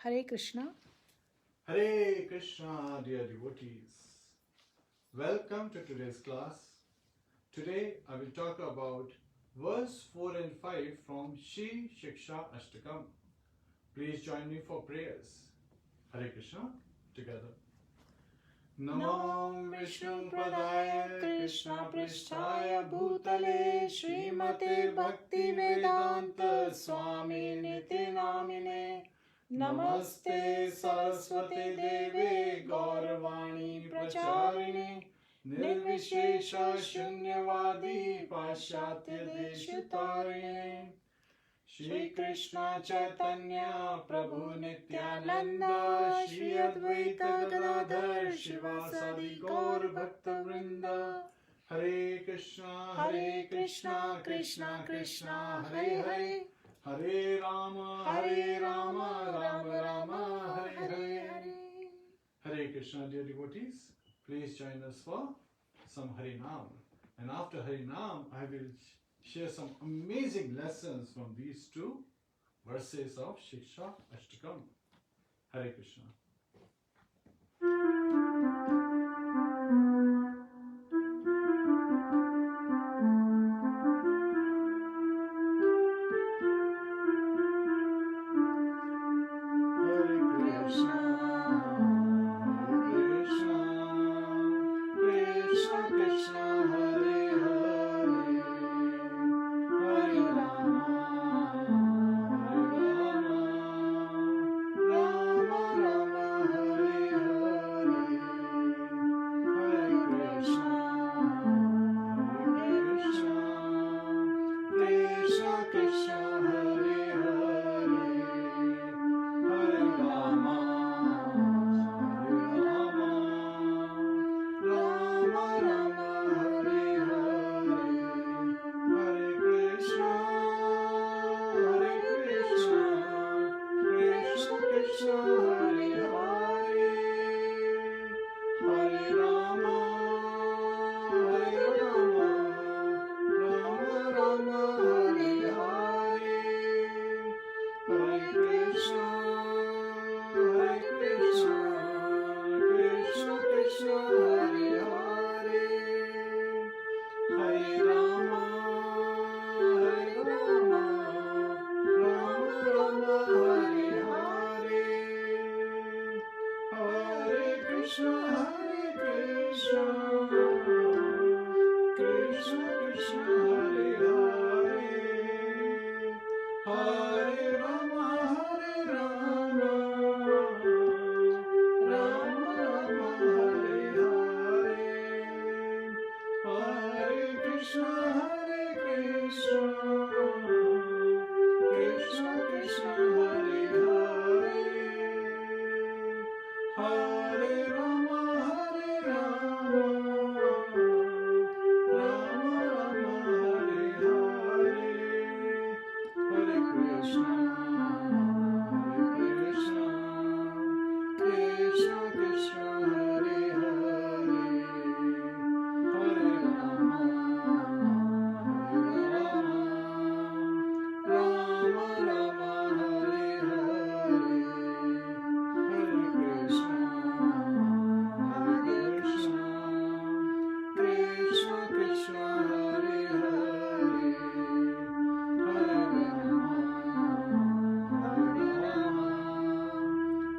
Hare Krishna. Hare Krishna, dear devotees. Welcome to today's class. Today I will talk about verse 4 and 5 from Sikshastakam. Please join me for prayers. Hare Krishna, together. Nam Vishnu Pradaya Krishna Pristhaya Bhutale Srimate Bhakti Vedanta Swami Niti Namine Namaste Saraswati Deve Gauravani Pracharine Nirvishesha Shunyavadi Paschatya Deshutarine Shri Krishna Chaitanya Prabhu Nityananda Shri Advaita Gadadhar Shivasadi Gaur Bhakta Vrinda Hare Krishna, Krishna Krishna, Hare Hare, Hare Rāma, Rāma Rama, Hare Hare. Hare Krishna, dear devotees, please join us for some Harinam. And after Harinam, I will share some amazing lessons from these two verses of Sikshastakam. Hare Krishna.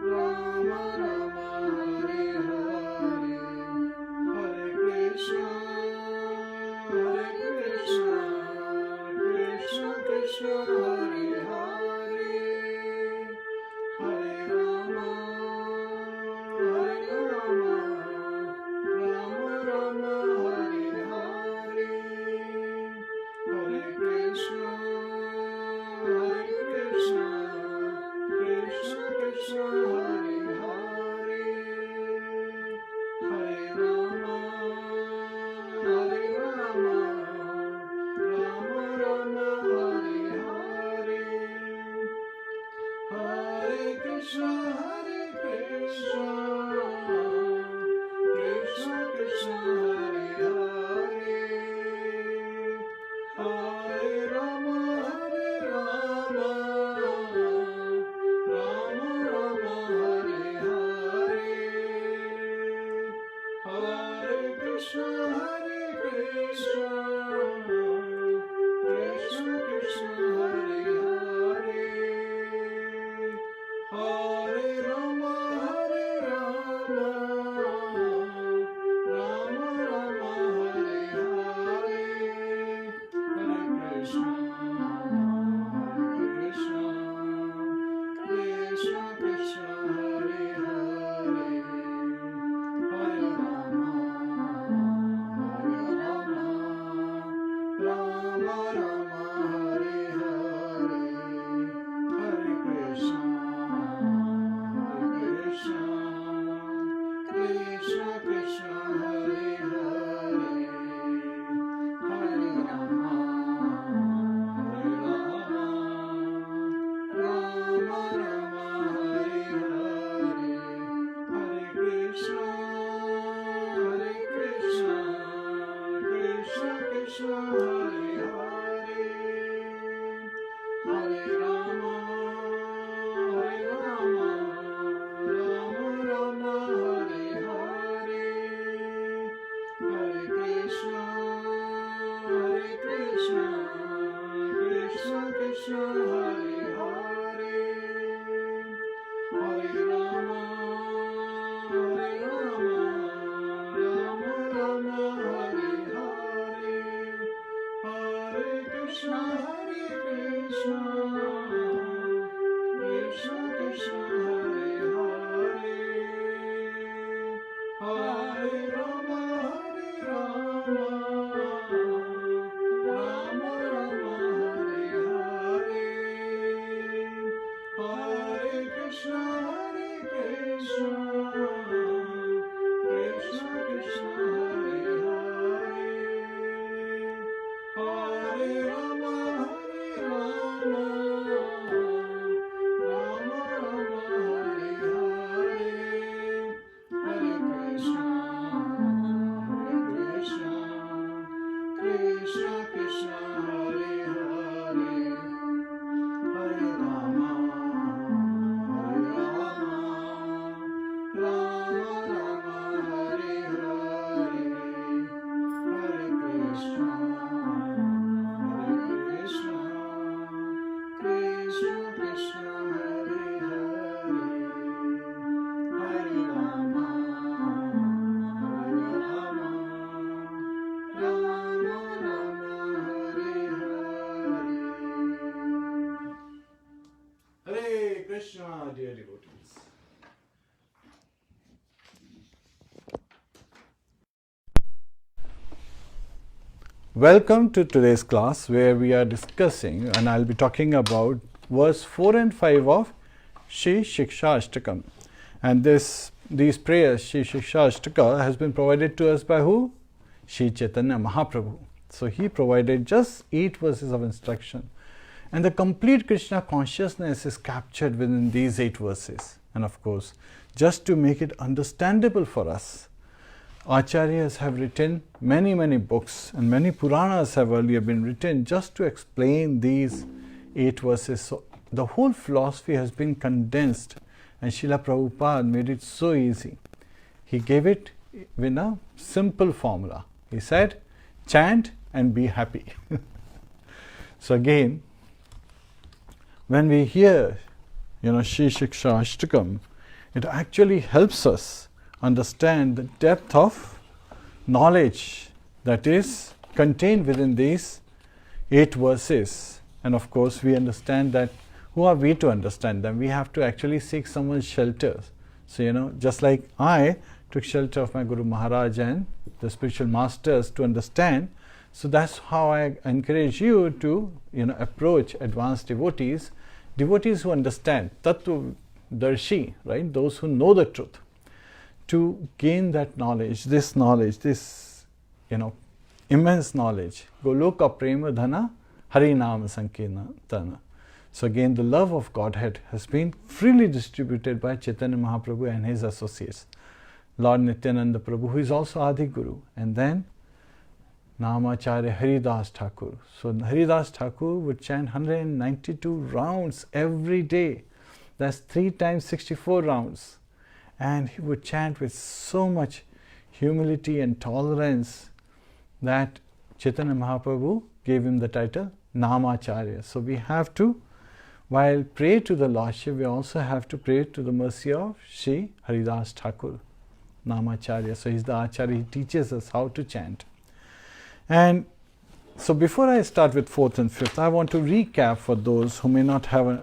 Rama Krishna, Krishna Krishna, Hare Rama, Rama Rama, Hare Krishna, Krishna Krishna, Hare Hare, Hare Rama, Rama Rama, Hare Hare, Hare Krishna, Krishna Krishna, Hare Hare, Hare Rama, Rama Rama, Hare Hare. Hare Krishna, dear devotees. Welcome to today's class, where we are discussing, and I'll be talking about verse 4 and 5 of Shri Sikshastakam. And these prayers, Shri Sikshastaka, has been provided to us by who? Shri Chaitanya Mahaprabhu. So he provided just 8 verses of instruction. And the complete Krishna consciousness is captured within these 8 verses. And of course, just to make it understandable for us, Acharyas have written many books, and many Puranas have earlier been written just to explain these 8 verses. So the whole philosophy has been condensed, and Srila Prabhupada made it so easy. He gave it in a simple formula. He said, chant and be happy. So again, when we hear, Shri Sikshastakam, it actually helps us understand the depth of knowledge that is contained within these 8 verses. And of course, we understand that who are we to understand them? We have to actually seek someone's shelter. So, just like I took shelter of my Guru Maharaja and the spiritual masters to understand, so that's how I encourage you to, approach advanced devotees who understand, Tattva Darshi, right? Those who know the truth, to gain that knowledge, this immense knowledge. Goloka Prema Dhana Harinama Sankirtana. So again, the love of Godhead has been freely distributed by Chaitanya Mahaprabhu and his associates. Lord Nityananda Prabhu, who is also Adi Guru, and then Namacharya Haridas Thakur. So Haridas Thakur would chant 192 rounds every day. That's 3 times 64 rounds. And he would chant with so much humility and tolerance that Chaitanya Mahaprabhu gave him the title Namacharya. So we have to, while pray to the Lordship, we also have to pray to the mercy of Sri Haridas Thakur, Namacharya. So he's the Acharya, he teaches us how to chant. And so before I start with 4th and 5th, I want to recap for those who may not have,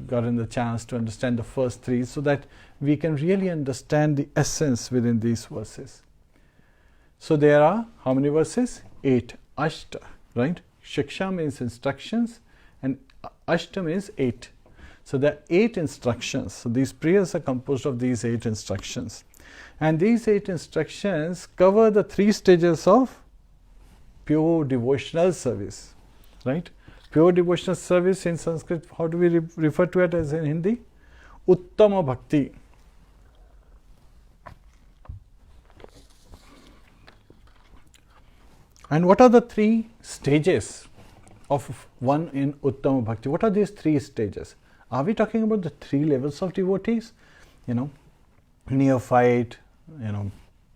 gotten the chance to understand the first 3, so that we can really understand the essence within these verses. So there are how many verses? 8. Ashta, right? Shiksha means instructions, and Ashta means 8. So there are 8 instructions. So these prayers are composed of these 8 instructions. And these 8 instructions cover the 3 stages of pure devotional service, right? Pure devotional service in Sanskrit, how do we refer to it as in Hindi? Uttama Bhakti. And what are the 3 stages of one in Uttama Bhakti? What are these 3 stages? Are we talking about the 3 levels of devotees? Neophyte, Madhyam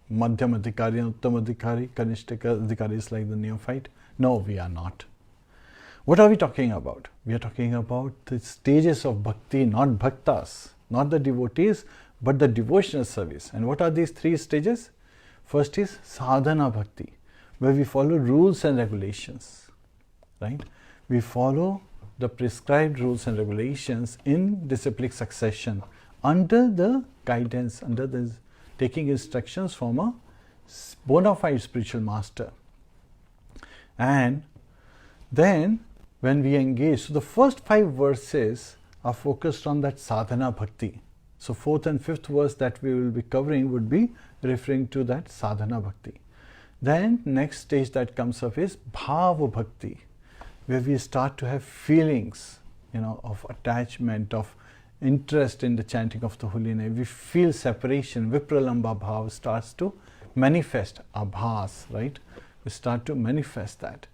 Adhikari and Uttam Adhikari, Kanishtaka Adhikari is like the neophyte. No, we are not. What are we talking about? We are talking about the stages of bhakti, not bhaktas, not the devotees, but the devotional service. And what are these 3 stages? First is Sadhana Bhakti, where we follow rules and regulations, right? We follow the prescribed rules and regulations in disciplic succession under the guidance, under the taking instructions from a bona fide spiritual master. And then when we engage, so the first 5 verses are focused on that sadhana bhakti. So 4th and 5th verse that we will be covering would be referring to that sadhana bhakti. Then next stage that comes up is bhava bhakti, where we start to have feelings, of attachment, of interest in the chanting of the holy name. We feel separation. Vipralamba bhava starts to manifest, abhas, right? We start to manifest that.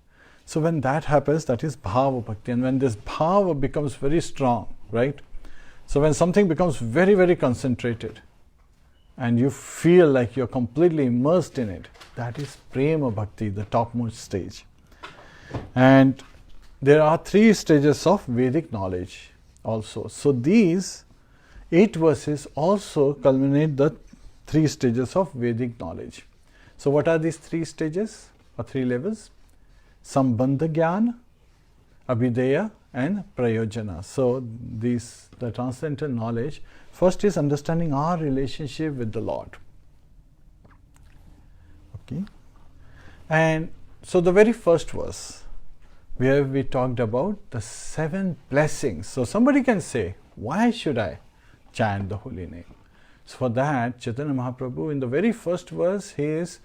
So when that happens, that is bhava bhakti. And when this bhava becomes very strong, right? So when something becomes very, very concentrated and you feel like you're completely immersed in it, that is prema bhakti, the topmost stage. And there are 3 stages of Vedic knowledge also. So these 8 verses also culminate the 3 stages of Vedic knowledge. So what are these 3 stages or 3 levels? Sambandha Jnana, Abhideya and Prayojana. So the transcendental knowledge, first is understanding our relationship with the Lord. Okay. And so the very first verse, where we talked about the 7 blessings. So somebody can say, why should I chant the holy name? So for that, Chaitanya Mahaprabhu in the very first verse, he is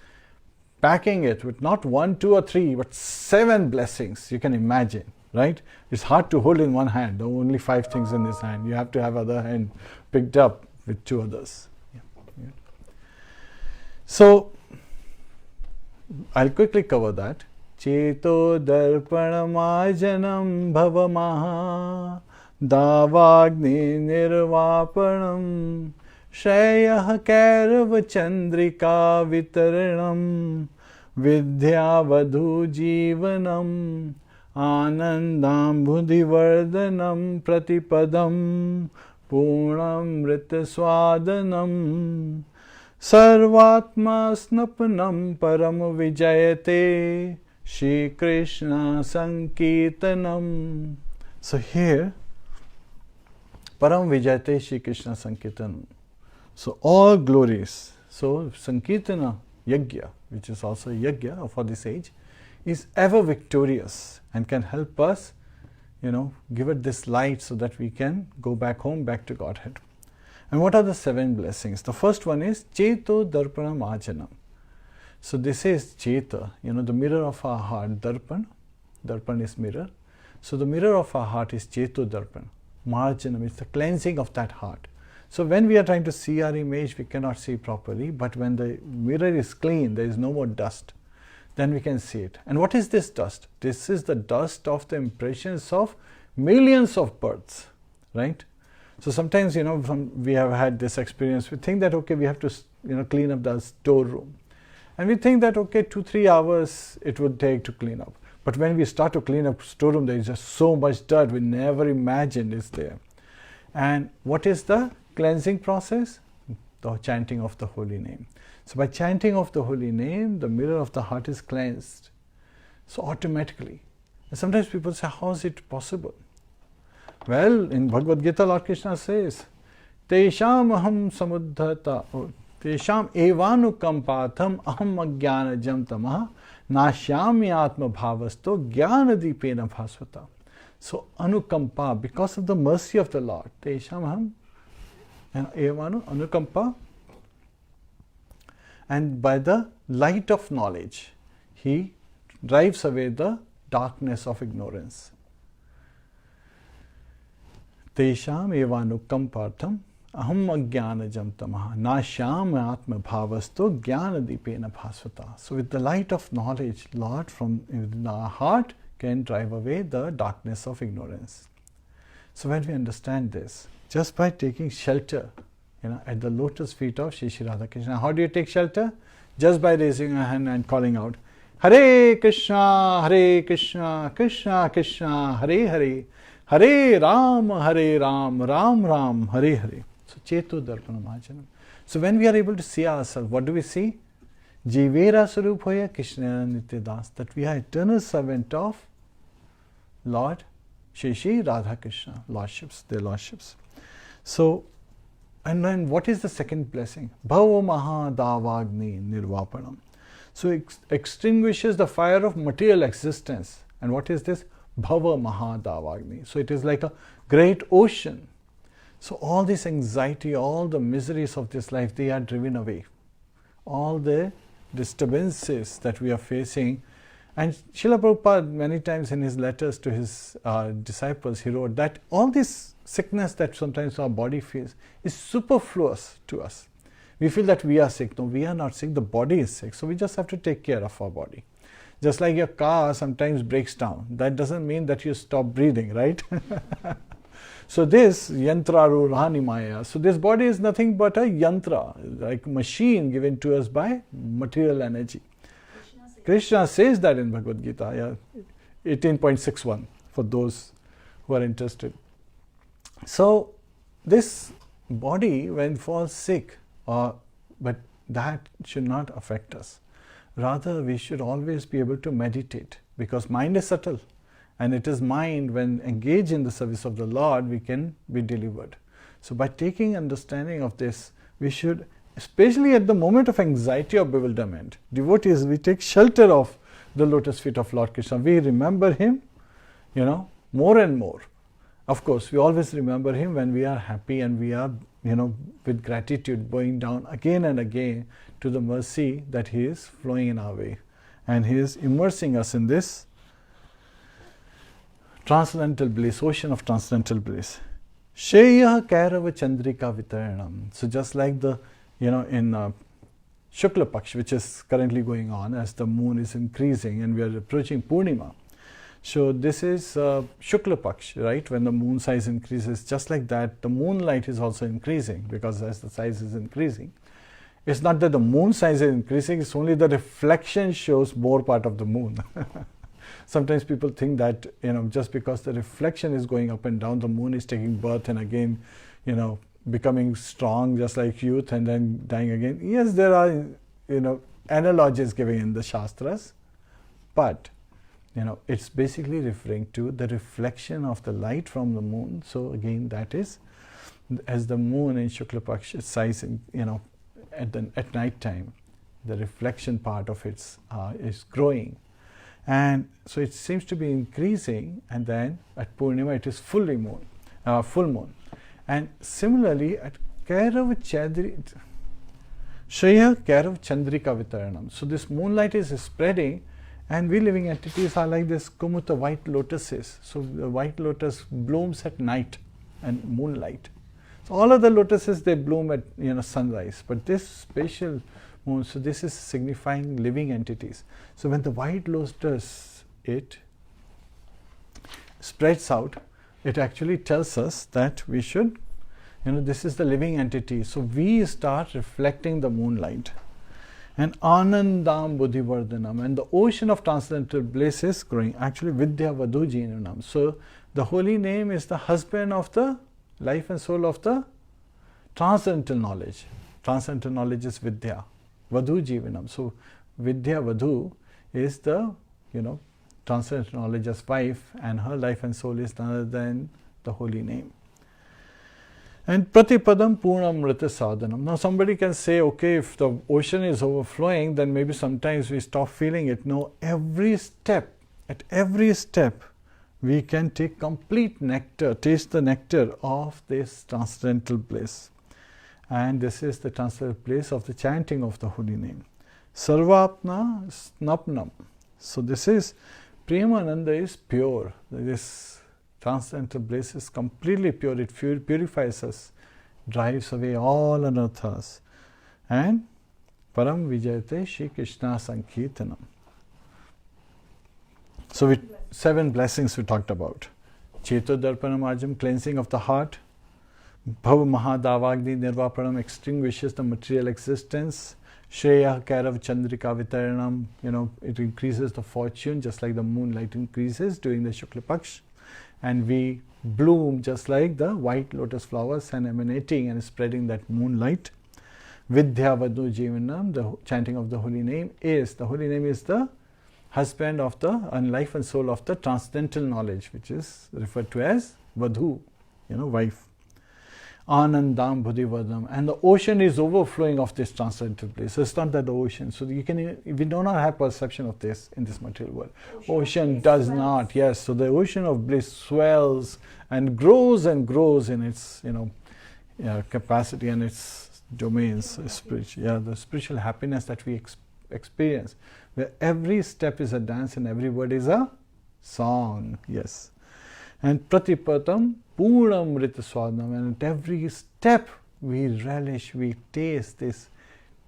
packing it with not 1, 2 or 3, but 7 blessings. You can imagine, right? It's hard to hold in one hand. There are only 5 things in this hand. You have to have other hand picked up with 2 others. Yeah. So I'll quickly cover that. Cheto Darpanam Arjanam Bhavamaha Davagni Nirvapanam Shayah Kairava Chandrika Vitaranam Vidya Vadhu Jivanam Anandam Buddhivardhanam Pratipadam Purnamrita Swadanam Sarvatma Snapanam Param Vijayate Shri Kṛṣṇa Sankirtanam. So here, Param Vijayate Shri Kṛṣṇa Sankirtanam. So all glories. So Sankirtana Yajna, which is also a Yajna for this age, is ever victorious and can help us, give it this light so that we can go back home, back to Godhead. And what are the 7 blessings? The first one is Jaitu Darpanam Arjanam. So this is Jeta, the mirror of our heart. Darpan is mirror. So the mirror of our heart is Jaitu Darpan. Marjanam is the cleansing of that heart. So when we are trying to see our image, we cannot see properly. But when the mirror is clean, there is no more dust, then we can see it. And what is this dust? This is the dust of the impressions of millions of births, right? So sometimes, we have had this experience. We think that, okay, we have to, clean up the storeroom. And we think that, okay, 2-3 hours it would take to clean up. But when we start to clean up storeroom, there is just so much dirt we never imagined is there. And what is the cleansing process? The chanting of the holy name. So by chanting of the holy name, the mirror of the heart is cleansed. So automatically. And sometimes people say, how is it possible? Well, in Bhagavad Gita, Lord Krishna says, Tesham aham samuddhata, Tesham evanukampatham aham ajnanajam tamaha nashyami atma bhavasto jnanadipena bhasvata. So anukampa, because of the mercy of the Lord, Tesham aham evanu anukampa, and by the light of knowledge, he drives away the darkness of ignorance. Tesham evanukampartham aham ajnanajam tamaha nashyam atma bhavasto jnanadipena bhasvata. So with the light of knowledge, Lord from within our heart can drive away the darkness of ignorance. So when we understand this, just by taking shelter, at the lotus feet of Shri Shri Radha Krishna. How do you take shelter? Just by raising a hand and calling out, Hare Krishna, Hare Krishna, Krishna Krishna, Hare Hare, Hare Rāma, Ram Ram, Hare Hare. So Chetu Darpanam Arjanam. So when we are able to see ourselves, what do we see? Jivera Saruphoya Krishna Nityadas, that we are eternal servant of Lord Shri Shri Radha Krishna, lordships, their lordships. So, and then what is the second blessing? Bhava Maha Davagni Nirvapanam. So it extinguishes the fire of material existence. And what is this? Bhava Mahadavagni. So it is like a great ocean. So all this anxiety, all the miseries of this life, they are driven away. All the disturbances that we are facing. And Srila Prabhupada, many times in his letters to his disciples, he wrote that all this sickness that sometimes our body feels is superfluous to us. We feel that we are sick. No, we are not sick. The body is sick. So we just have to take care of our body. Just like your car sometimes breaks down. That doesn't mean that you stop breathing, right? So this yantra ruhani maya. So this body is nothing but a yantra, like machine given to us by material energy. Krishna says that in Bhagavad Gita, 18.61, for those who are interested. So this body, when falls sick, but that should not affect us. Rather, we should always be able to meditate, because mind is subtle, and it is mind, when engaged in the service of the Lord, we can be delivered. So by taking understanding of this, we should, especially at the moment of anxiety or bewilderment, devotees, we take shelter of the lotus feet of Lord Krishna. We remember him, more and more. Of course, we always remember him when we are happy and we are, with gratitude, bowing down again and again to the mercy that he is flowing in our way. And he is immersing us in this transcendental bliss, ocean of transcendental bliss. Shreya Kairava Chandrika Vitaranam. So just like the, in Shukla Paksh, which is currently going on as the moon is increasing and we are approaching Purnima. So this is Shukla Paksh, right? When the moon size increases, just like that, the moonlight is also increasing, because as the size is increasing, it's not that the moon size is increasing, it's only the reflection shows more part of the moon. Sometimes people think that, just because the reflection is going up and down, the moon is taking birth and again, becoming strong just like youth and then dying again. Yes, there are, analogies given in the Shastras, but, it's basically referring to the reflection of the light from the moon. So again, that is, as the moon in Shukla Paksh is sizing, at night time, the reflection part of it is growing. And so it seems to be increasing, and then at Purnima it is full moon. And similarly at Kairav Shreya Kairav Chandrika Vitaranam. So this moonlight is spreading, and we living entities are like this Kumuta white lotuses. So the white lotus blooms at night and moonlight. So all of the lotuses, they bloom at sunrise, but this special moon, so this is signifying living entities. So when the white lotus, it spreads out, it actually tells us that we should, this is the living entity. So we start reflecting the moonlight. And Anandam Buddhivardhanam, and the ocean of transcendental bliss is growing. Actually, Vidya Vadhu Jinanam. So the holy name is the husband of the life and soul of the transcendental knowledge. Transcendental knowledge is Vidya. Vadhu Jivanam. So Vidya Vadhu is the, transcendental knowledge as wife, and her life and soul is none other than the holy name. And Pratipadam Purnamrita Sadhanam. Now somebody can say, okay, if the ocean is overflowing, then maybe sometimes we stop feeling it. No, at every step, we can take complete nectar, taste the nectar of this transcendental bliss. And this is the transcendental bliss of the chanting of the holy name. Sarvapna Snapnam. So this is, Premananda is pure. This transcendental bliss is completely pure. It purifies us, drives away all anarthas. And Param Vijayate Shri Kṛṣṇa Sankirtanam. So 7 blessings we talked about. Jaitu Darpanam Arjanam, cleansing of the heart. Bhava Mahadavagni Nirvapanam, extinguishes the material existence. Shreya Kairav Chandrika Vitaranam, it increases the fortune just like the moonlight increases during the Shukla Paksh. And we bloom just like the white lotus flowers and emanating and spreading that moonlight. Vidya Vadhu Jivanam, the chanting of the holy name is the husband of the life and soul of the transcendental knowledge, which is referred to as Vadhu, wife. Anandam Buddhivadam, and the ocean is overflowing of this transcendental bliss. So it's not that the ocean. So we do not have perception of this in this material world. Ocean does not. Yes. So the ocean of bliss swells and grows in its capacity and its domains. Spiritual, the spiritual happiness that we experience, where every step is a dance and every word is a song. Yes. And pratipatam purnamrita swadnam, and at every step we relish, we taste this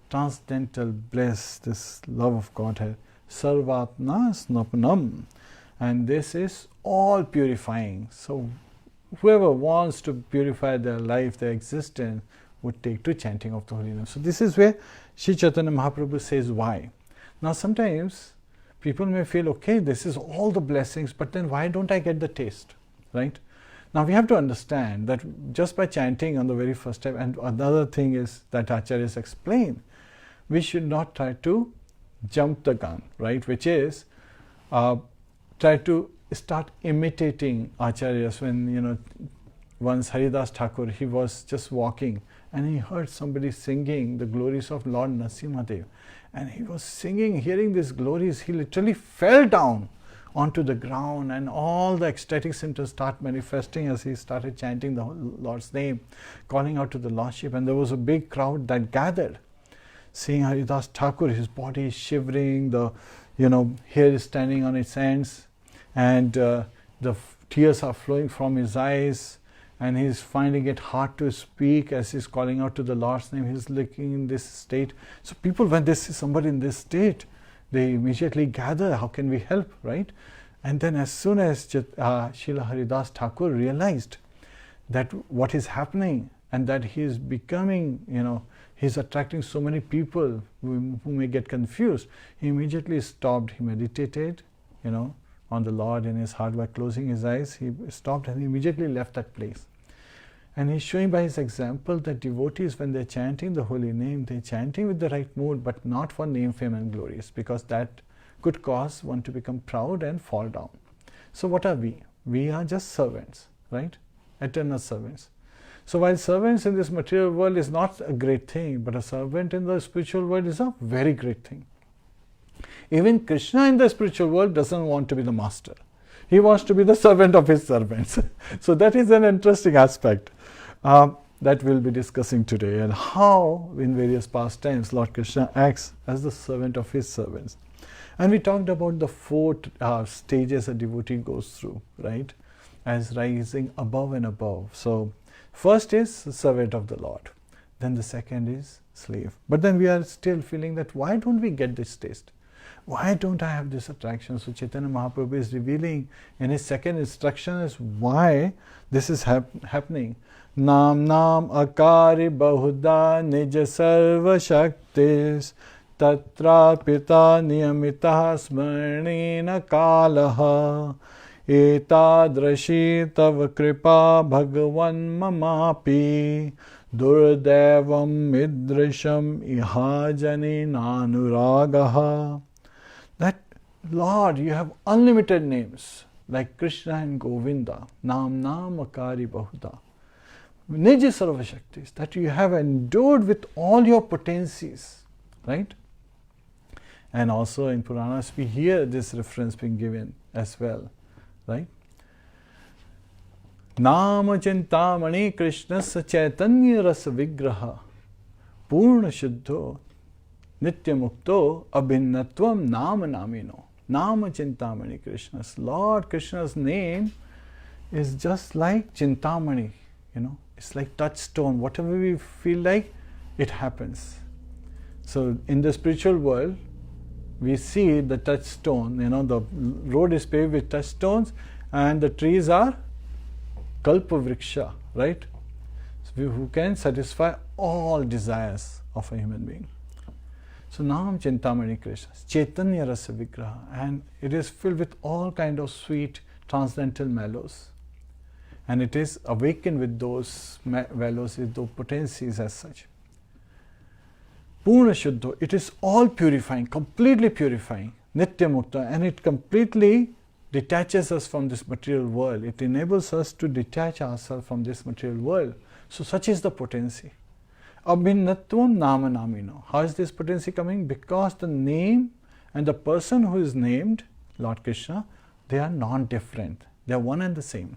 transcendental bliss, this love of Godhead. Sarvatma snapanam, and this is all purifying. So whoever wants to purify their life, their existence, would take to chanting of the holy name. So this is where Sri Chaitanya Mahaprabhu says why. Now sometimes people may feel, okay, this is all the blessings, but then why don't I get the taste? Right? Now we have to understand that just by chanting on the very first step, and another thing is that Acharyas explain, we should not try to jump the gun, right? Which is try to start imitating Acharyas. When once Haridas Thakur, he was just walking and he heard somebody singing the glories of Lord Narasimhadev, and he was singing, hearing these glories, he literally fell down onto the ground, and all the ecstatic symptoms start manifesting as he started chanting the Lord's name, calling out to the Lordship. And there was a big crowd that gathered, seeing Haridas Thakur. His body is shivering, the hair is standing on its ends, and the tears are flowing from his eyes, and he's finding it hard to speak as he's calling out to the Lord's name. He's looking in this state. So people, when they see somebody in this state, they immediately gather, how can we help, right? And then as soon as Srila Haridas Thakur realized that what is happening, and that he is becoming, he's attracting so many people who may get confused, he immediately stopped. He meditated, on the Lord in his heart by closing his eyes. He stopped and he immediately left that place. And he's showing by his example that devotees, when they're chanting the holy name, they're chanting with the right mood, but not for name, fame and glories, because that could cause one to become proud and fall down. So what are we? We are just servants, right? Eternal servants. So while servants in this material world is not a great thing, but a servant in the spiritual world is a very great thing. Even Kṛṣṇa in the spiritual world doesn't want to be the master. He wants to be the servant of his servants. So that is an interesting aspect that we'll be discussing today, and how in various pastimes Lord Kṛṣṇa acts as the servant of his servants. And we talked about the 4 stages a devotee goes through, right? As rising above and above. So first is servant of the Lord. Then the second is slave. But then we are still feeling that why don't we get this taste? Why don't I have this attraction? So Chaitanya Mahaprabhu is revealing in his second instruction is why this is happening. Nam nam akari bahuda nija sarva shaktis tatra pita niyamita smarnena kalaha etadrashi tava kripa bhagavan mamapi durdevam midrasham ihajani nanuragaha. That, Lord, you have unlimited names like Krishna and Govinda, Nam Nam Akari Bahuda, Nija Sarva Shaktis, that you have endowed with all your potencies, right? And also in Puranas we hear this reference being given as well, right? Nama Chintamani Krishna Chaitanya Rasa Vigraha Purna Shuddho Nitya Mukto Abhinnatvam Nama Namino. Nama Chintamani Krishna's. Lord Krishna's name is just like Chintamani, it's like touchstone. Whatever we feel like, it happens. So in the spiritual world, we see the touchstone, the road is paved with touchstones and the trees are Kalpa Vriksha, right? So who can satisfy all desires of a human being. So Nam Chintamani Krishna, Chaitanya Rasa Vigraha, and it is filled with all kind of sweet transcendental mellows. And it is awakened with those mellows, with those potencies as such. Purna Shuddho, it is all purifying, completely purifying. Nitya Mukta, and it completely detaches us from this material world. It enables us to detach ourselves from this material world. So such is the potency. Abhinnatvam nama namino. How is this potency coming? Because the name and the person who is named, Lord Krishna, they are non-different. They are one and the same.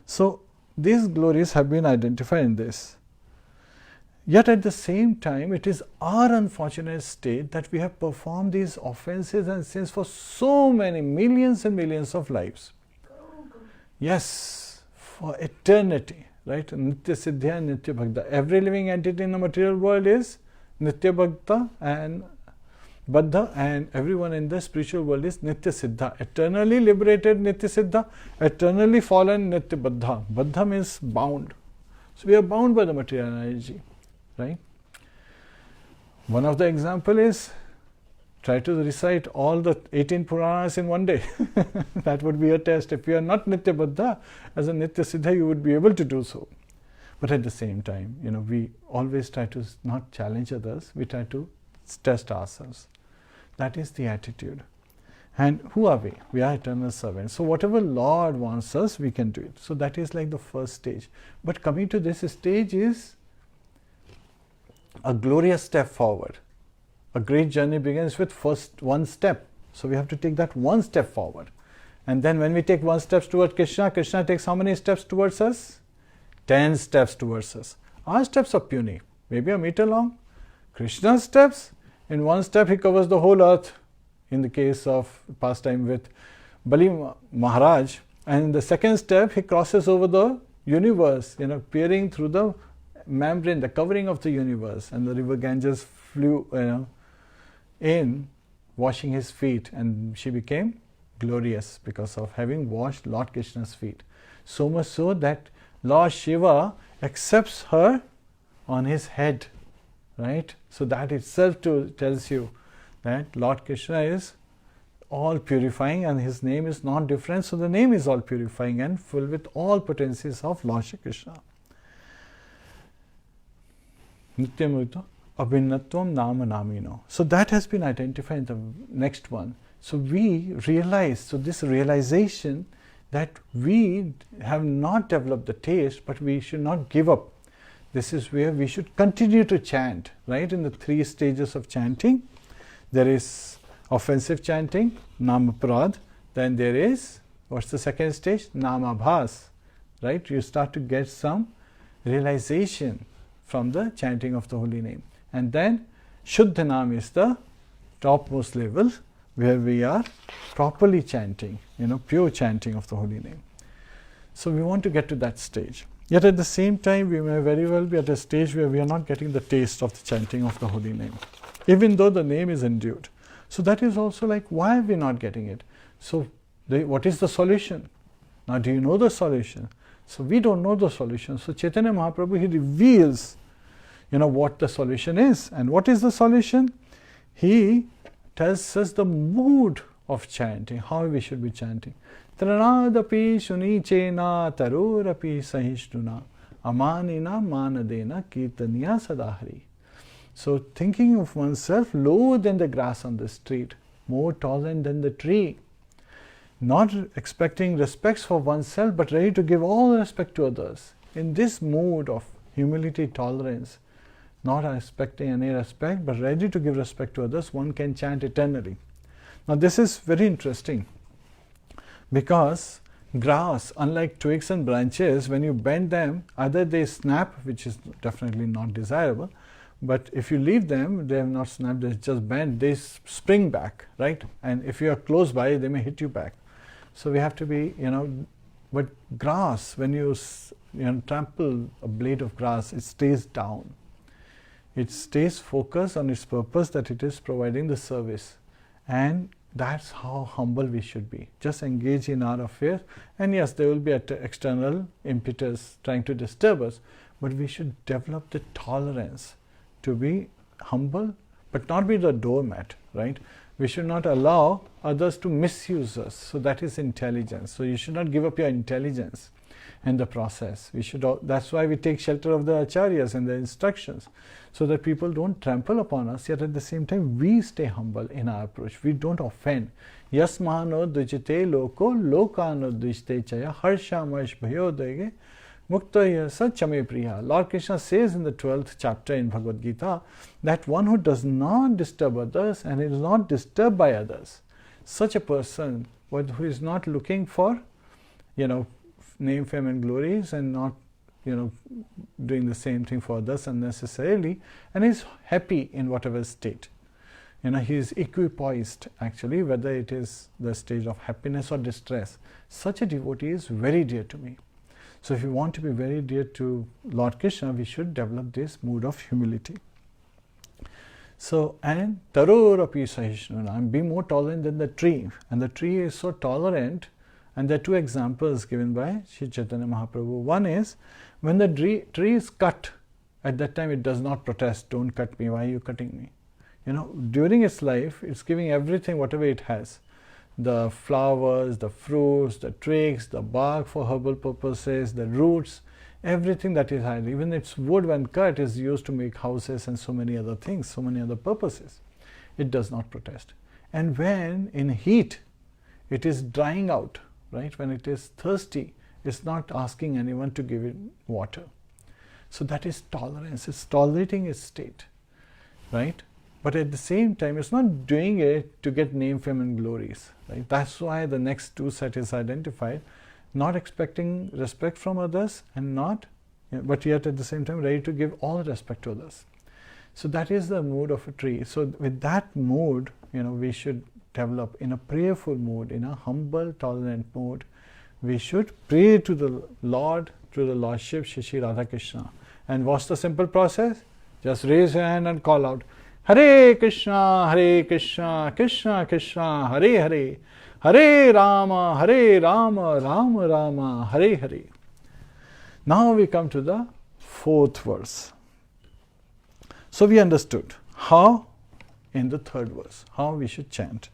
So these glories have been identified in this. Yet at the same time, it is our unfortunate state that we have performed these offenses and sins for so many millions and millions of lives. Yes, for eternity, right? Nitya Siddhya and Nitya Bhakta. Every living entity in the material world is Nitya Bhakta and Baddha, and everyone in the spiritual world is Nitya Siddha. Eternally liberated Nitya Siddha, eternally fallen Nitya Baddha. Baddha means bound. So we are bound by the material energy, right? One of the example is try to recite all the 18 Puranas in one day. That would be a test. If you are not Nitya Baddha, as a Nitya Siddha, you would be able to do so. But at the same time, we always try to not challenge others. We try to test ourselves. That is the attitude. And who are we? We are eternal servants. So whatever Lord wants us, we can do it. So that is like the first stage. But coming to this stage is a glorious step forward. A great journey begins with first one step. So we have to take that one step forward. And then when we take one step towards Krishna, Krishna takes how many steps towards us? 10 steps towards us. Our steps are puny, maybe a meter long. Krishna's steps, in one step he covers the whole earth. In the case of pastime with Bali Maharaj, and in the second step he crosses over the universe, peering through the membrane, the covering of the universe, and the river Ganges flew in, washing his feet, and she became glorious because of having washed Lord Krishna's feet. So much so that Lord Shiva accepts her on his head, right? So that itself tells you that Lord Krishna is all purifying and his name is not different. So the name is all purifying and full with all potencies of Lord Shri Krishna. Nityamrita Abhinnatvam Nama Namino. So that has been identified in the next one. So we realize, so this realization that we have not developed the taste, but we should not give up. This is where we should continue to chant, right? In the 3 stages of chanting, there is offensive chanting, Namaprad. Then there is, what's the second stage? Namabhas, right? You start to get some realization from the chanting of the holy name. And then Shuddhanam is the topmost level where we are properly chanting, pure chanting of the holy name. So we want to get to that stage. Yet at the same time, we may very well be at a stage where we are not getting the taste of the chanting of the holy name, even though the name is endued. So that is also like, why are we not getting it? So what is the solution? Now, do you know the solution? So we don't know the solution. So Chaitanya Mahaprabhu, he reveals, what the solution is. And what is the solution? He tells us the mood of chanting, how we should be chanting. Tranadapi shunichena tarorapi sahishtuna amanina manadena kirtaniya sadahari. So thinking of oneself lower than the grass on the street, more tolerant than the tree, not expecting respects for oneself but ready to give all respect to others. In this mood of humility, tolerance, not expecting any respect but ready to give respect to others, one can chant eternally. Now this is very interesting, because grass, unlike twigs and branches, when you bend them, either they snap, which is definitely not desirable, but if you leave them, they have not snapped, they just bend, they spring back, right? And if you are close by, they may hit you back. So we have to be, but grass, when you trample a blade of grass, it stays down. It stays focused on its purpose, that it is providing the service. And that's how humble we should be. Just engage in our affairs. And yes, there will be an external impetus trying to disturb us, but we should develop the tolerance to be humble, but not be the doormat, right? We should not allow others to misuse us. So that is intelligence. So you should not give up your intelligence in the process. We should. That's why we take shelter of the acharyas and the instructions, so that people don't trample upon us, yet at the same time we stay humble in our approach. We don't offend. Yasmano dujite loko lokano dujite chaya harshamash bhayo dege Muktaya Sachame Priya. Lord Krishna says in the 12th chapter in Bhagavad Gita that one who does not disturb others and is not disturbed by others, such a person who is not looking for, name, fame and glories, and not, doing the same thing for others unnecessarily, and is happy in whatever state. He is equipoised actually, whether it is the stage of happiness or distress. Such a devotee is very dear to me. So if you want to be very dear to Lord Krishna, we should develop this mood of humility. So, and tarorapi sahishnuna, and be more tolerant than the tree. And the tree is so tolerant, and there are two examples given by Sri Chaitanya Mahaprabhu. One is, when the tree is cut, at that time it does not protest, don't cut me, why are you cutting me? During its life, it's giving everything, whatever it has. The flowers, the fruits, the twigs, the bark for herbal purposes, the roots, everything that it had. Even its wood, when cut, is used to make houses and so many other things, so many other purposes. It does not protest. And when in heat, it is drying out, right? When it is thirsty, it's not asking anyone to give it water. So that is tolerance. It's tolerating its state, right? But at the same time, it's not doing it to get name, fame and glories. Right? That's why the next two set is identified. Not expecting respect from others and not, but yet at the same time ready to give all respect to others. So that is the mood of a tree. So with that mood, we should develop in a prayerful mood, in a humble, tolerant mood. We should pray to the Lord, to the Lordship, Shri Radha Krishna. And what's the simple process? Just raise your hand and call out, Hare Krishna, Krishna Krishna, Hare Hare, Hare Rāma, Rama Rama, Hare Hare. Now we come to the fourth verse. So we understood how in the third verse, how we should chant.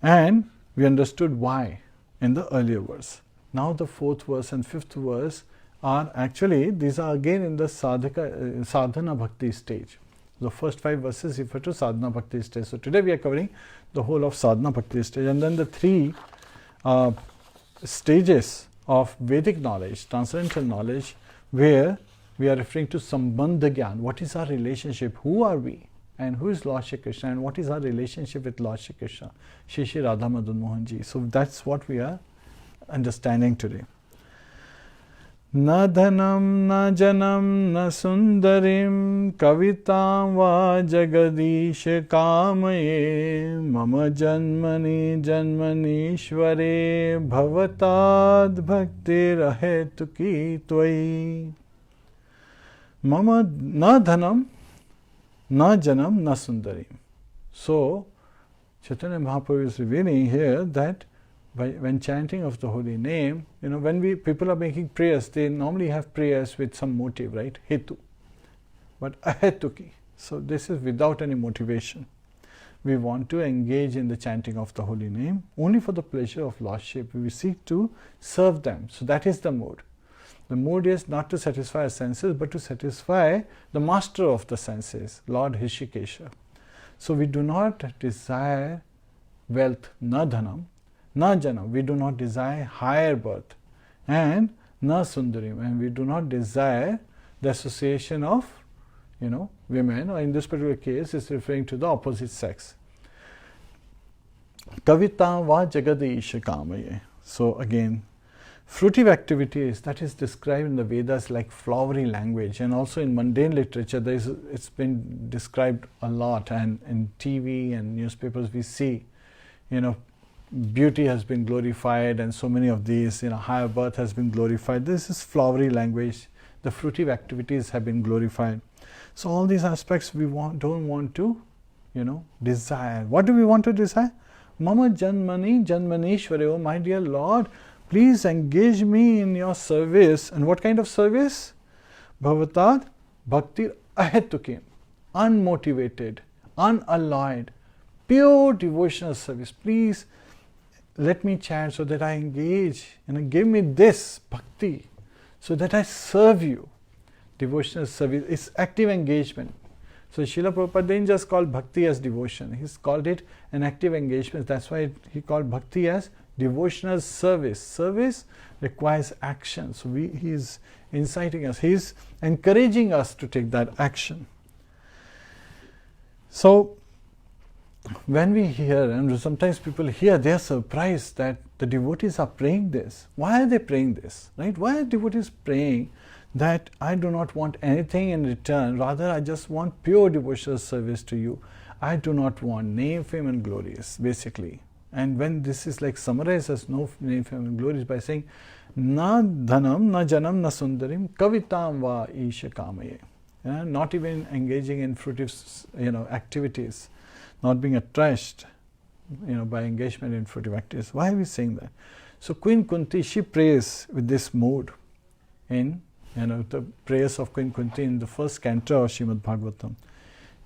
And we understood why in the earlier verse. Now the fourth verse and fifth verse are actually, these are again in the Sadhana Bhakti stage. The first 5 verses refer to Sadhana Bhakti stage. So today we are covering the whole of Sadhana Bhakti stage, and then the 3 stages of Vedic knowledge, transcendental knowledge, where we are referring to Sambandha Gyan. What is our relationship? Who are we? And who is Lord Shri Krishna? And what is our relationship with Lord Shri Krishna? Shri Shri Radha Madan Mohan Ji. So that's what we are understanding today. Na dhanam, na janam, na sundarim, kavitam va jagadish kamaye, mama janmani janmanishvare, bhavatad bhakti rahetuki tvai. Mama na dhanam, na janam, na sundarim. So, Chaitanya Mahaprabhu is revealing here that when chanting of the holy name, when people are making prayers, they normally have prayers with some motive, right? Hetu. But ahetuki. So this is without any motivation. We want to engage in the chanting of the holy name only for the pleasure of Lordship. We seek to serve them. So that is the mood. The mood is not to satisfy our senses, but to satisfy the master of the senses, Lord Hrishikesha. So we do not desire wealth, na dhanam, na janam, we do not desire higher birth, and na sundarim, and we do not desire the association of, women, or in this particular case, it's referring to the opposite sex. Kavita va jagadisha kamaye. So again, fruitive activities that is described in the Vedas like flowery language, and also in mundane literature it's been described a lot, and in TV and newspapers we see, beauty has been glorified, and so many of these, higher birth has been glorified. This is flowery language. The fruitive activities have been glorified. So all these aspects we don't want to, desire. What do we want to desire? Mama janmani janmanishvare. Oh my dear Lord, please engage me in your service. And what kind of service? Bhavatad bhakti ahetukim. Unmotivated, unalloyed, pure devotional service. Please let me chant so that I engage, give me this bhakti so that I serve you. Devotional service is active engagement. So Srila Prabhupada didn't just call bhakti as devotion, he's called it an active engagement. That's why he called bhakti as Devotional service. Service requires action. So he is inciting us. He is encouraging us to take that action. So when we hear, and sometimes people hear, they are surprised that the devotees are praying this. Why are they praying this? Right? Why are devotees praying that I do not want anything in return, rather I just want pure devotional service to you. I do not want name, fame and glories, basically. And when this is like summarized as no name, fame and glories by saying, na dhanam, na janam, na sundarim, kavitam va isha kamaye. Not even engaging in fruitive activities, not being attracted by engagement in fruitive activities. Why are we saying that? So Queen Kunti, she prays with this mood in the prayers of Queen Kunti in the first canto of Srimad Bhagavatam.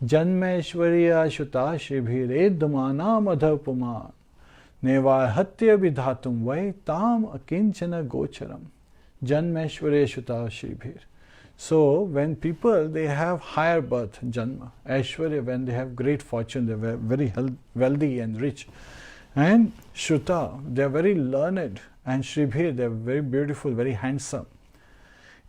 Janmeshwariya shuta shibhire dhamana madhapuman nevahatya vidhatum vai tam akinchana gocharam. Janmeshwariya shuta shibhir. So when people, they have higher birth, janma, aishwarya, when they have great fortune, they are very wealthy and rich. And shruta, they are very learned. And shibhir, they are very beautiful, very handsome.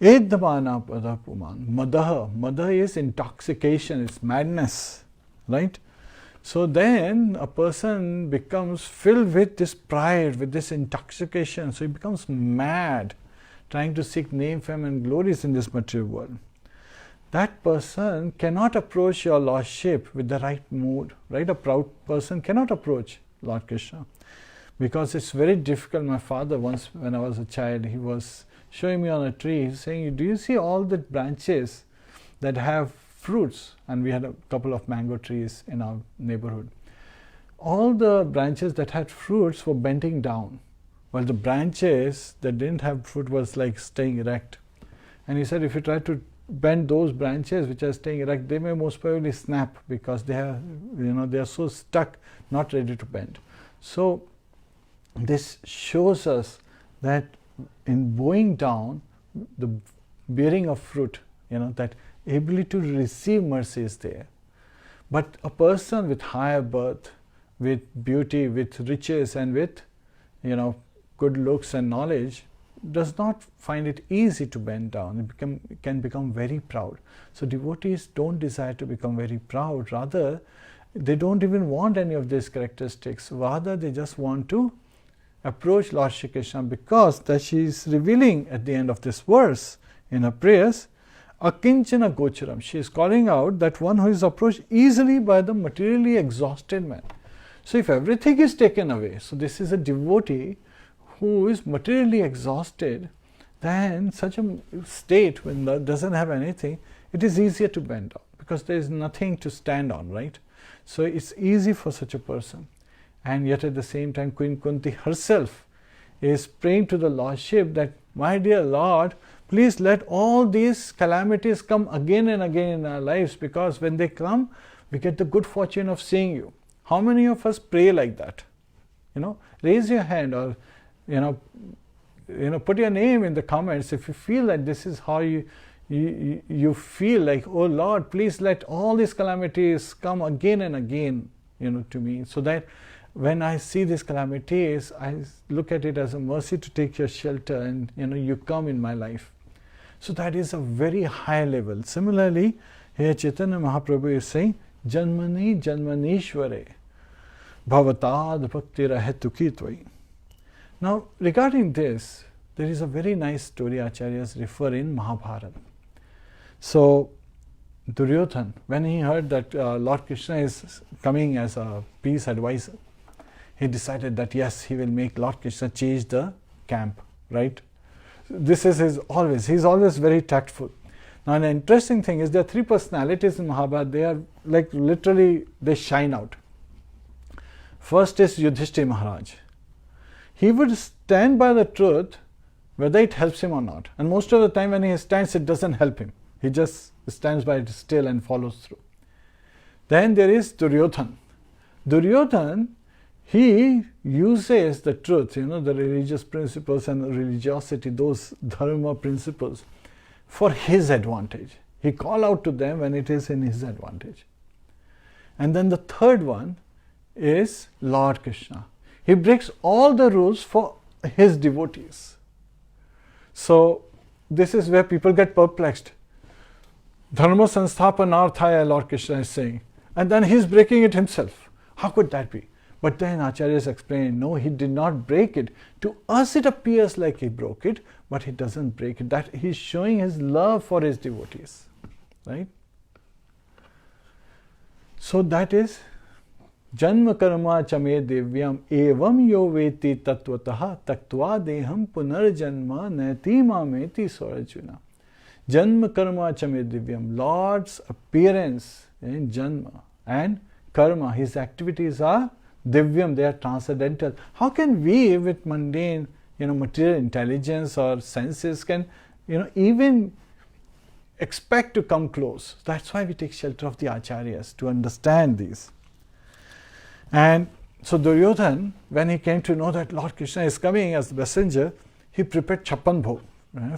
Eddhamana padapuman. Madaha. Madaha is intoxication, it's madness. Right? So then a person becomes filled with this pride, with this intoxication. So he becomes mad, trying to seek name, fame and glories in this material world. That person cannot approach your Lordship with the right mood. Right? A proud person cannot approach Lord Krishna. Because it's very difficult. My father once, when I was a child, he was showing me on a tree, he's saying, do you see all the branches that have fruits? And we had a couple of mango trees in our neighborhood. All the branches that had fruits were bending down, while the branches that didn't have fruit was like staying erect. And he said, if you try to bend those branches which are staying erect, they may most probably snap because they are, they are so stuck, not ready to bend. So this shows us that in bowing down, the bearing of fruit, that ability to receive mercy is there. But a person with higher birth, with beauty, with riches and with, good looks and knowledge, does not find it easy to bend down. It can become very proud. So devotees don't desire to become very proud. Rather, they don't even want any of these characteristics. Rather, they just want to approach Lord Shri Krishna, because that she is revealing at the end of this verse in her prayers, akinchana gocharam. She is calling out that one who is approached easily by the materially exhausted man. So if everything is taken away, so this is a devotee who is materially exhausted, then such a state when doesn't have anything, it is easier to bend down because there is nothing to stand on, right? So it's easy for such a person. And yet at the same time, Queen Kunti herself is praying to the Lordship that, my dear Lord, please let all these calamities come again and again in our lives, because when they come, we get the good fortune of seeing you. How many of us pray like that? Raise your hand, or put your name in the comments if you feel that this is how you feel like, oh Lord, please let all these calamities come again and again, to me, so that when I see these calamities, I look at it as a mercy to take your shelter, and you come in my life. So that is a very high level. Similarly, here Chaitanya Mahaprabhu is saying, Janmani Janmanishware Bhavatad Bhakti Rahetuki Tvai. Now, regarding this, there is a very nice story Acharyas refer in Mahabharata. So, Duryodhana, when he heard that Lord Krishna is coming as a peace advisor, he decided that yes, he will make Lord Krishna change the camp, right? This is he's always very tactful. Now, an interesting thing is there are three personalities in Mahabharata. They are like literally, they shine out. First is Yudhishthira Maharaj. He would stand by the truth whether it helps him or not. And most of the time when he stands, it doesn't help him. He just stands by it still and follows through. Then there is Duryodhana. Duryodhana, he uses the truth, the religious principles and religiosity, those dharma principles, for his advantage. He calls out to them when it is in his advantage. And then the third one is Lord Krishna. He breaks all the rules for his devotees. So this is where people get perplexed. Dharma sansthapanarthaya, Lord Krishna is saying. And then he's breaking it himself. How could that be? But then Acharyas explain, no, he did not break it. To us it appears like he broke it, but he doesn't break it. That he's showing his love for his devotees. Right? So that is Janma karma chame devyam evam yo veti tattvataha taktva deham punarjanma neti mameti swarajuna. Janma karma chame divyam. Lord's appearance in Janma and karma, his activities are divyam, they are transcendental. How can we with mundane, material intelligence or senses can, even expect to come close? That's why we take shelter of the Acharyas, to understand these. And so Duryodhan, when he came to know that Lord Krishna is coming as the messenger, he prepared Chappan Bhog,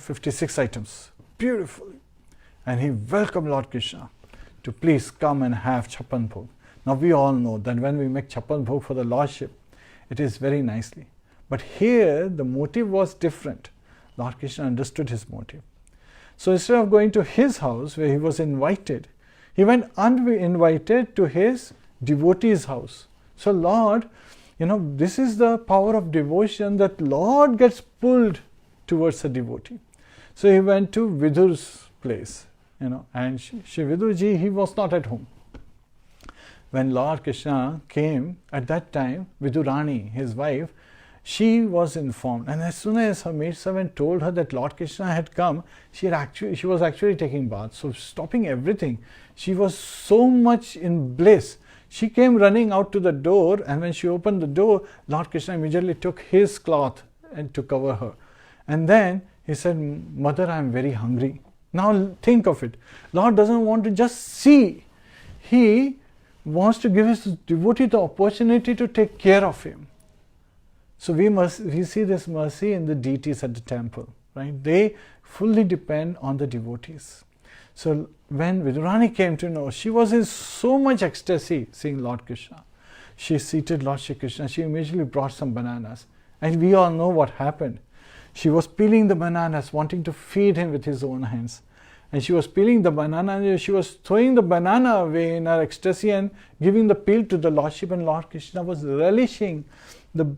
56 items, beautifully. And he welcomed Lord Krishna to please come and have Chappan Bhog. Now we all know that when we make Chappan Bhog for the Lordship, it is very nicely. But here the motive was different. Lord Krishna understood his motive. So instead of going to his house where he was invited, he went uninvited to his devotee's house. So Lord, this is the power of devotion, that Lord gets pulled towards a devotee. So he went to Vidur's place, and Shri Vidurji, he was not at home. When Lord Krishna came, at that time, Vidurani, his wife, she was informed. And as soon as her maidservant told her that Lord Krishna had come, she was actually taking bath. So stopping everything, she was so much in bliss. She came running out to the door, and when she opened the door, Lord Krishna immediately took his cloth and to cover her. And then he said, Mother, I am very hungry. Now think of it. Lord doesn't want to just see. He wants to give his devotee the opportunity to take care of him. So we see this mercy in the deities at the temple, right? They fully depend on the devotees. So when Vidurani came to know, she was in so much ecstasy seeing Lord Krishna. She seated Lord Shri Krishna. She immediately brought some bananas. And we all know what happened. She was peeling the bananas, wanting to feed him with his own hands. And she was peeling the banana, and she was throwing the banana away in her ecstasy and giving the peel to the Lordship. And Lord Krishna was relishing the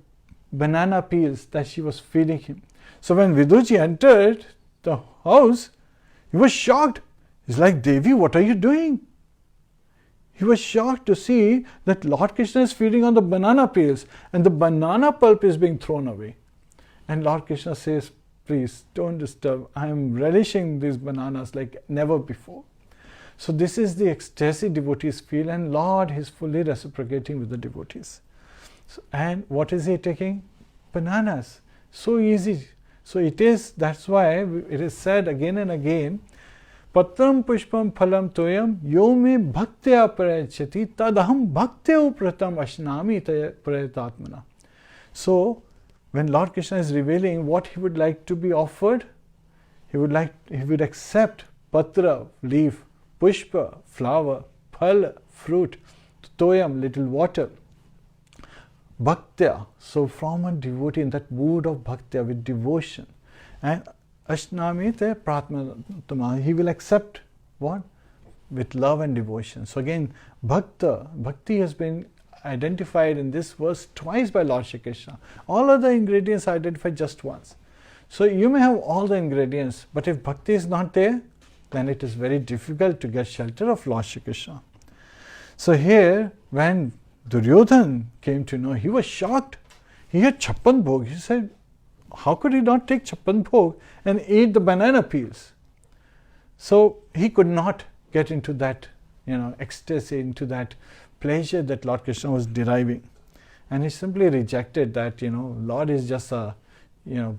banana peels that she was feeding him. So when Vidurji entered the house, he was shocked. He's like, Devi, what are you doing? He was shocked to see that Lord Krishna is feeding on the banana peels and the banana pulp is being thrown away. And Lord Krishna says, please don't disturb. I am relishing these bananas like never before. So this is the ecstasy devotees feel, and Lord is fully reciprocating with the devotees. So, and what is he taking? Bananas. So easy. So it is, that's why it is said again and again, Patram pushpam phalam toyam yo me bhaktya prayachati tadaham bhaktya pratam ashnami prayatatmana. So when Lord Krishna is revealing what he would like to be offered, he would accept patra, leaf, pushpa, flower, phal, fruit, toyam, little water, bhaktya. So from a devotee in that mood of bhaktya with devotion, and ashnamite pratmatama, he will accept what? With love and devotion. So again, bhakti has been identified in this verse twice by Lord Shri Krishna. All other ingredients are identified just once. So you may have all the ingredients, but if bhakti is not there, then it is very difficult to get shelter of Lord Shri Krishna. So here, when Duryodhan came to know, he was shocked. He had Chappan Bhog. He said, how could he not take Chappan Bhog and eat the banana peels? So he could not get into that, ecstasy, into that pleasure that Lord Krishna was deriving. And he simply rejected that, Lord is just a,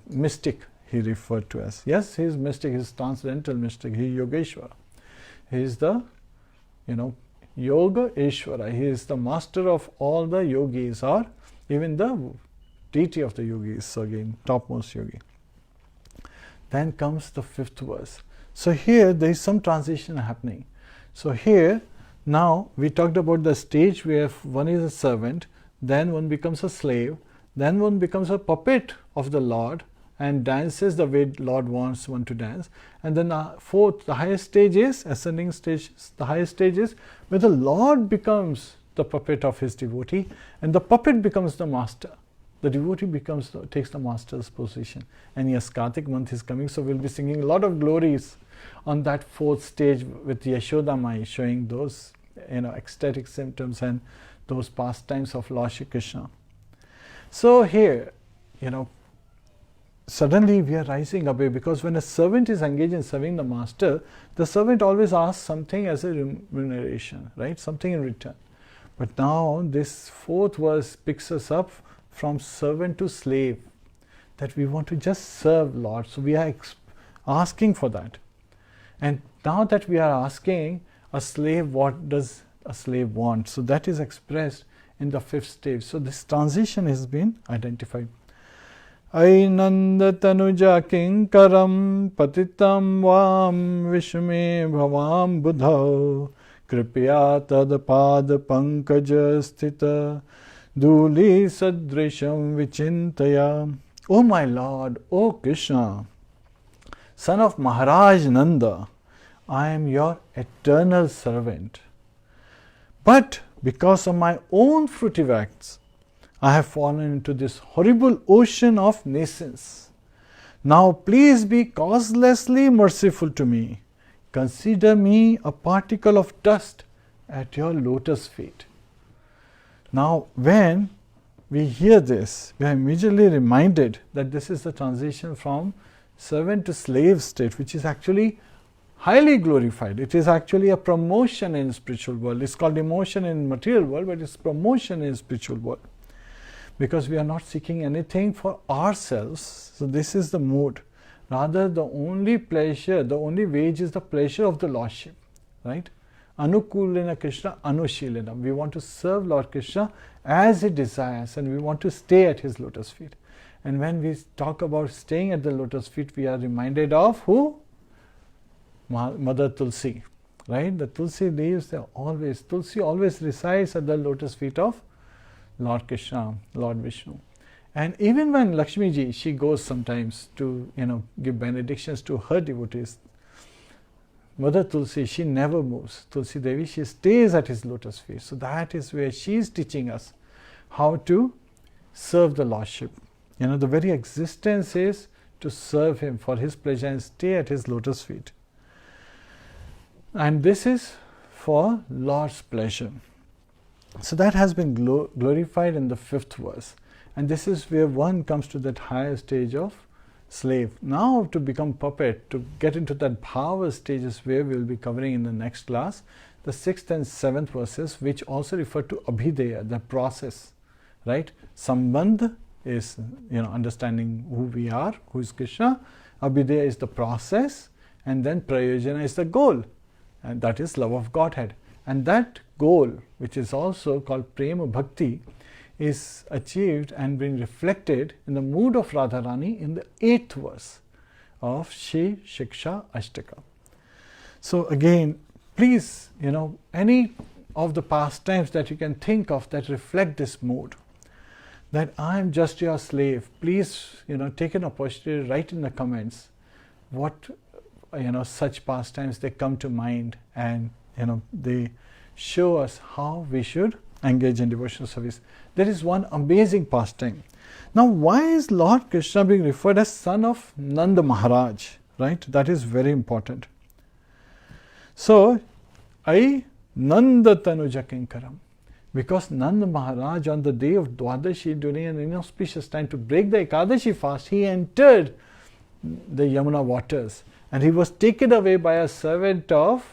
mystic, he referred to as. Yes, he is mystic, he is transcendental mystic, he is Yogeshwara. He is the, Yoga Ishvara. He is the master of all the yogis, or even the deity of the yogis, so again, topmost yogi. Then comes the fifth verse. So here there is some transition happening. So here, now we talked about the stage where one is a servant, then one becomes a slave, then one becomes a puppet of the Lord and dances the way Lord wants one to dance. And then fourth, the highest stage is, ascending stage, the highest stage is where the Lord becomes the puppet of his devotee and the puppet becomes the master. The devotee takes the master's position. And yes, Kartik month is coming, so we'll be singing a lot of glories on that fourth stage with Yashoda Mai, showing those ecstatic symptoms and those pastimes of Lord Shri Krishna. So here, suddenly we are rising away, because when a servant is engaged in serving the master, the servant always asks something as a remuneration, right? Something in return. But now this fourth verse picks us up from servant to slave, that we want to just serve Lord. So we are asking for that. And now that we are asking a slave, what does a slave want? So that is expressed in the fifth stage. So this transition has been identified. Ai Nanda tanuja kinkaram patitam vam vishme bhavam buddhau kripya tad pad pankaja sthita dhuli sadrisham vichintaya. O my Lord, O Krishna, son of Maharaj Nanda, I am your eternal servant. But because of my own fruitive acts, I have fallen into this horrible ocean of nescience. Now please be causelessly merciful to me. Consider me a particle of dust at your lotus feet. Now when we hear this, we are immediately reminded that this is the transition from servant to slave state, which is actually highly glorified. It is actually a promotion in spiritual world. It's called emotion in material world, but it's promotion in spiritual world. Because we are not seeking anything for ourselves. So this is the mood. Rather, the only pleasure, the only wage is the pleasure of the Lordship. Right? Anukulena Krishna, Anushilena. We want to serve Lord Krishna as he desires, and we want to stay at his lotus feet. And when we talk about staying at the lotus feet, we are reminded of who? Mother Tulsi. Right? The Tulsi leaves there always. Tulsi always resides at the lotus feet of Lord Krishna, Lord Vishnu. And even when Lakshmi ji, she goes sometimes to give benedictions to her devotees, Mother Tulsi, she never moves. Tulsi Devi, she stays at his lotus feet. So that is where she is teaching us how to serve the Lordship. The very existence is to serve him for his pleasure and stay at his lotus feet. And this is for Lord's pleasure. So that has been glorified in the fifth verse. And this is where one comes to that higher stage of slave. Now to become puppet, to get into that bhava stages where we will be covering in the next class, the sixth and seventh verses, which also refer to abhideya, the process, right? Sambandh is, understanding who we are, who is Krishna. Abhideya is the process, and then prayojana is the goal, and that is love of Godhead. And that goal, which is also called prema bhakti, is achieved and being reflected in the mood of Radharani in the 8th verse of Shri Sikshastaka. So again, please, any of the pastimes that you can think of that reflect this mood, that I am just your slave, please, take an opportunity to write in the comments what, such pastimes they come to mind, and, they show us how we should engage in devotional service. There is one amazing pastime. Now, why is Lord Krishna being referred as son of Nanda Maharaj? Right? That is very important. So, I Nanda Tanuja Kinkaram. Because Nanda Maharaj, on the day of Dwadashi, during an inauspicious time to break the Ekadashi fast, he entered the Yamuna waters, and he was taken away by a servant of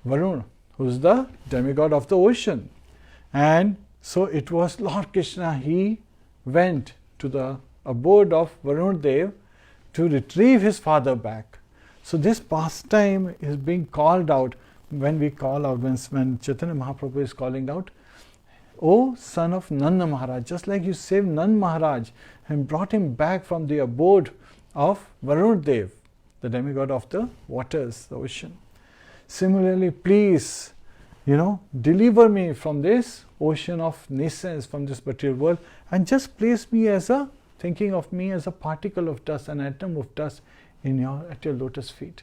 Varuna, who is the demigod of the ocean. And so it was Lord Krishna, he went to the abode of Varuna Dev to retrieve his father back. So this pastime is being called out when we call out, when Chaitanya Mahaprabhu is calling out, O son of Nanda Maharaj, just like you saved Nanda Maharaj and brought him back from the abode of Varuna Dev, the demigod of the waters, the ocean. Similarly, please deliver me from this ocean of naissance, from this material world, and just place me thinking of me as a particle of dust, an atom of dust at your lotus feet.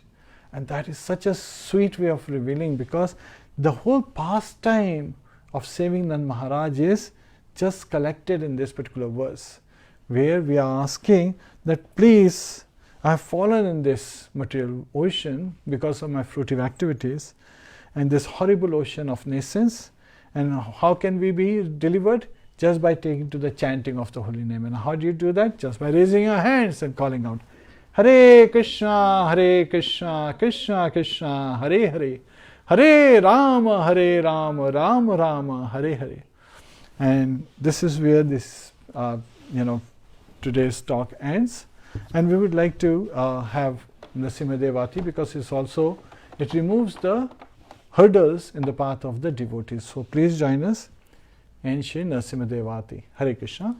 And that is such a sweet way of revealing, because the whole pastime of saving Nand Maharaj is just collected in this particular verse, where we are asking that please, I have fallen in this material ocean because of my fruitive activities, and this horrible ocean of naissance, and how can we be delivered? Just by taking to the chanting of the holy name. And how do you do that? Just by raising your hands and calling out, Hare Krishna, Krishna Krishna, Hare Hare, Hare Rāma, Rāma Rāma, Hare Hare. And this is where this, today's talk ends. And we would like to have Narasimha Devati, because it removes the hurdles in the path of the devotees. So please join us in Shri Narasimha Devati. Hare Krishna.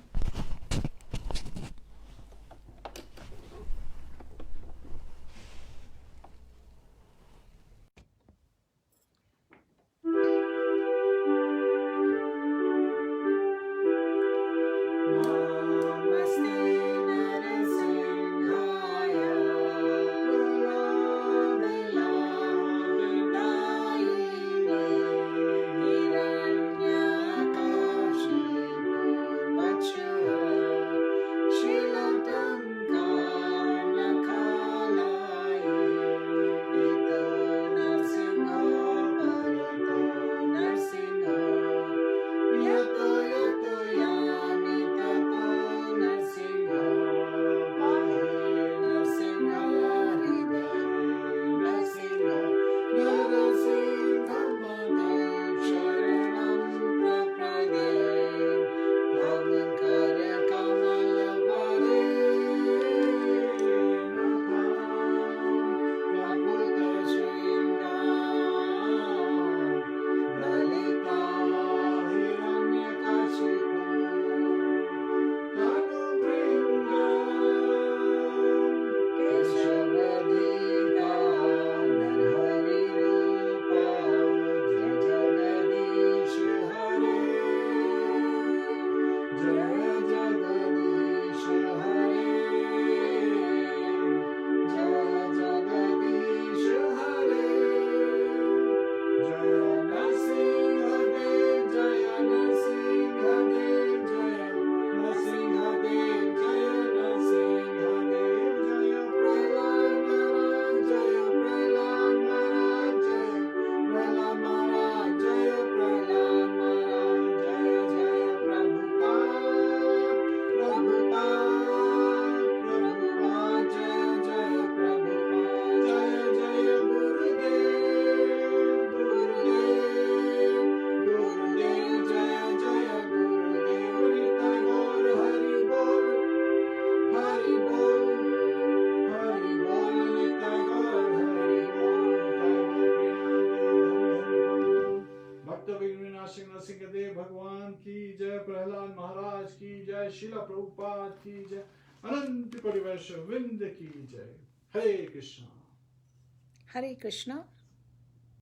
भगवान की जय, प्रहलाद महाराज की जय, शिला प्रभुपाद की जय, अनंत कोटि वैष्णव वृंद की जय। हरे कृष्णा। Hare Krishna.